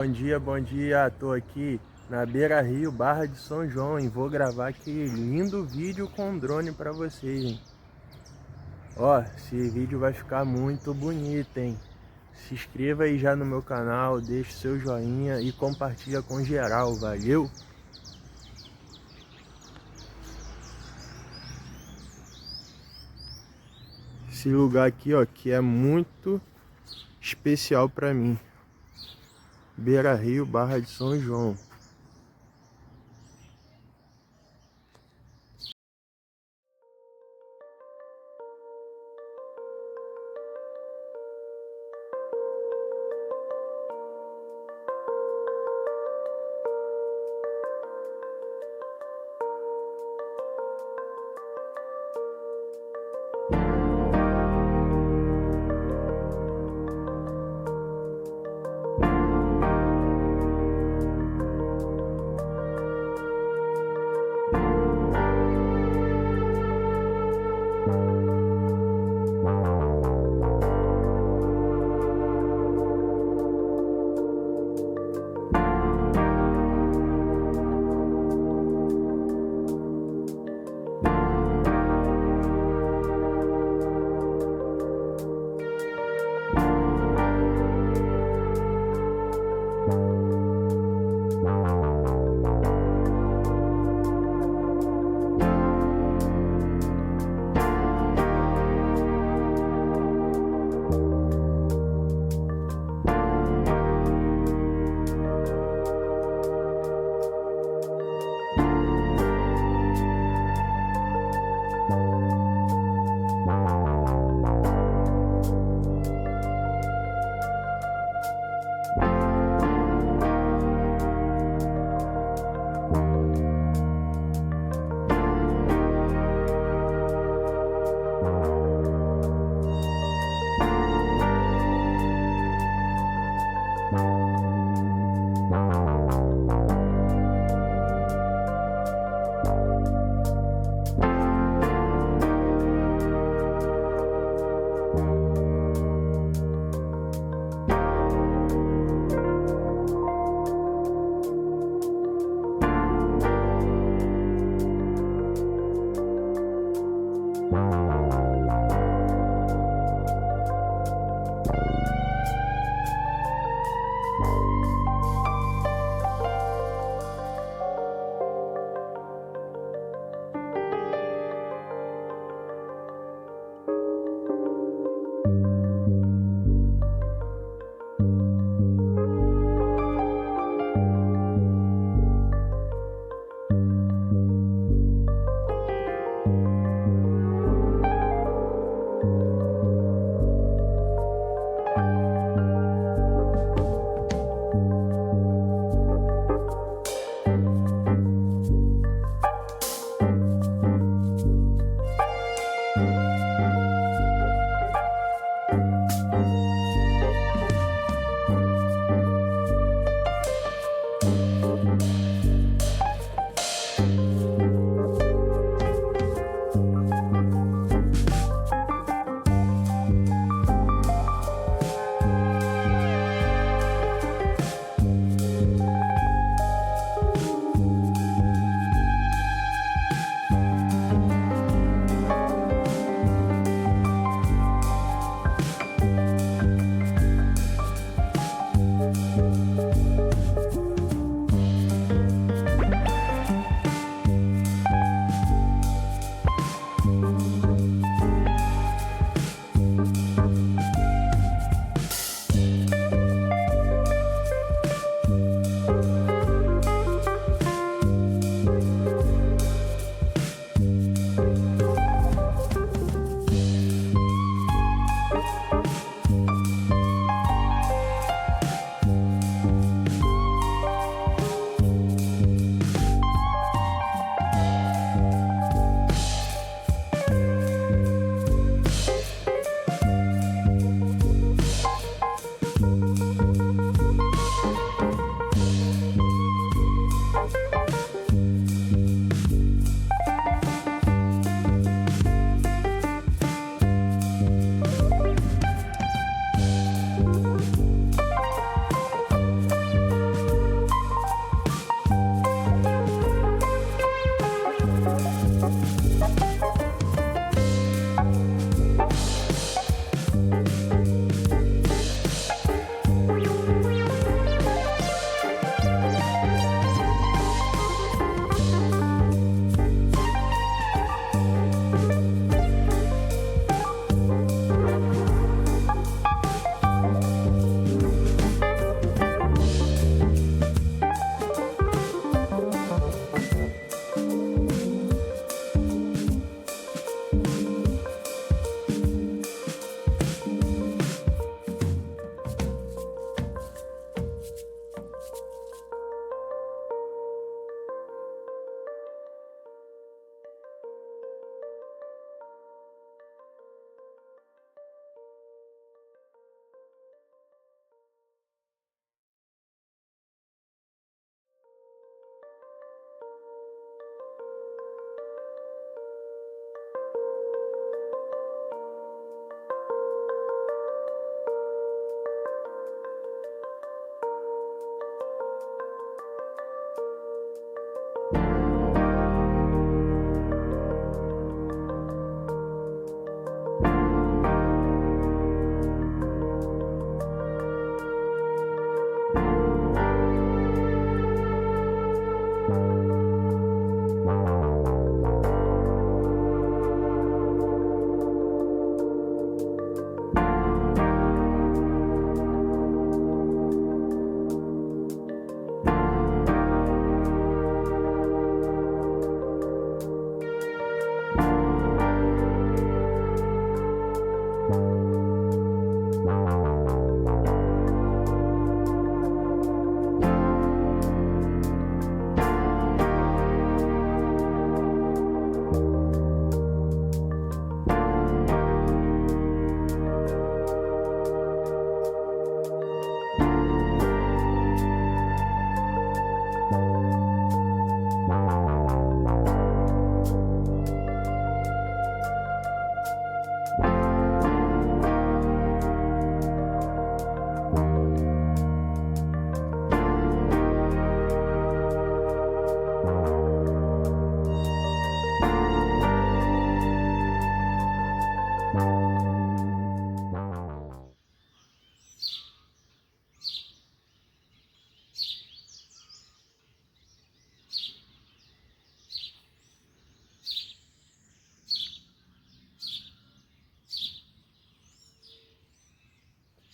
Bom dia, tô aqui na Beira Rio, Barra de São João e vou gravar aquele lindo vídeo com drone pra vocês, hein? Ó, esse vídeo vai ficar muito bonito, hein? Se inscreva aí já no meu canal, deixe seu joinha e compartilha com geral, valeu? Esse lugar aqui, ó, que é muito especial pra mim. Beira Rio, Barra de São João.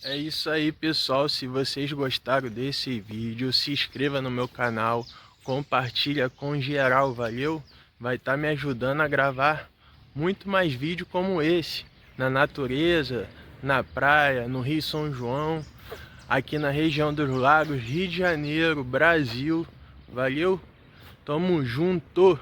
É isso aí, pessoal. Se vocês gostaram desse vídeo, se inscreva no meu canal, compartilha com geral, valeu? Vai estar me ajudando a gravar muito mais vídeos como esse, na natureza, na praia, no Rio São João, aqui na região dos Lagos, Rio de Janeiro, Brasil. Valeu? Tamo junto!